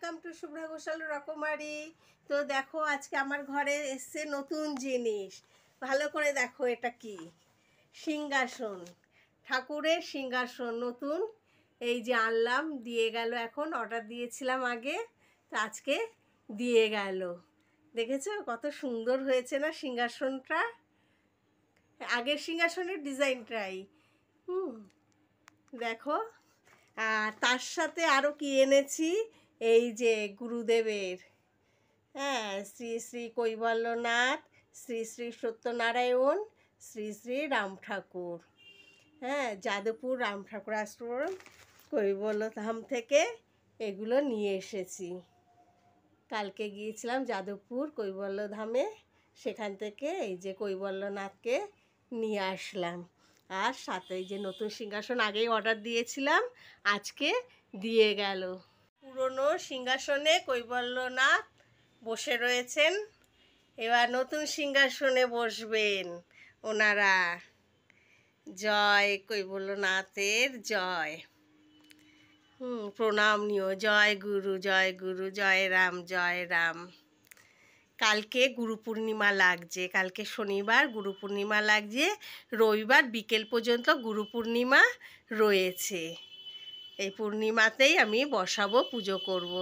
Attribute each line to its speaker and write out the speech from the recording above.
Speaker 1: Welcome to Shubhra Ghoshal রকমারি। তো দেখো আজকে আমার ঘরে এসছে নতুন জিনিস। ভালো করে দেখো, এটা কি? সিংহাসন, ঠাকুরের সিংহাসন নতুন। এই যে আনলাম, দিয়ে গেল, এখন অর্ডার দিয়েছিলাম আগে, তো আজকে দিয়ে গেল। দেখেছো কত সুন্দর হয়েছে না সিংহাসনটা? আগের সিংহাসনের ডিজাইনটাই। দেখো, আর তার সাথে আরও কি এনেছি, এই যে গুরুদেবের, হ্যাঁ, শ্রী শ্রী কৈবল্যনাথ, শ্রী শ্রী সত্যনারায়ণ, শ্রী শ্রী রাম ঠাকুর, হ্যাঁ, যাদবপুর রাম ঠাকুর আশ্রম কৈবল্যধাম থেকে এগুলো নিয়ে এসেছি। কালকে গিয়েছিলাম যাদবপুর কৈবল্যধামে, সেখান থেকে এই যে কৈবল্যনাথকে নিয়ে আসলাম। আর সাথে এই যে নতুন সিংহাসন আগেই অর্ডার দিয়েছিলাম, আজকে দিয়ে গেল। পুরনো সিংহাসনে কৈবল্যনাথ বসে রয়েছেন, এবার নতুন সিংহাসনে বসবেন ওনারা। জয় কৈবল্যনাথের জয়। প্রণাম নিও। জয় গুরু, জয় গুরু, জয় রাম, জয় রাম। কালকে গুরু পূর্ণিমা লাগছে, কালকে শনিবার গুরু পূর্ণিমা লাগছে, রবিবার বিকেল পর্যন্ত গুরু পূর্ণিমা রয়েছে। এই পূর্ণিমাতেই আমি বসাবো, পুজো করব।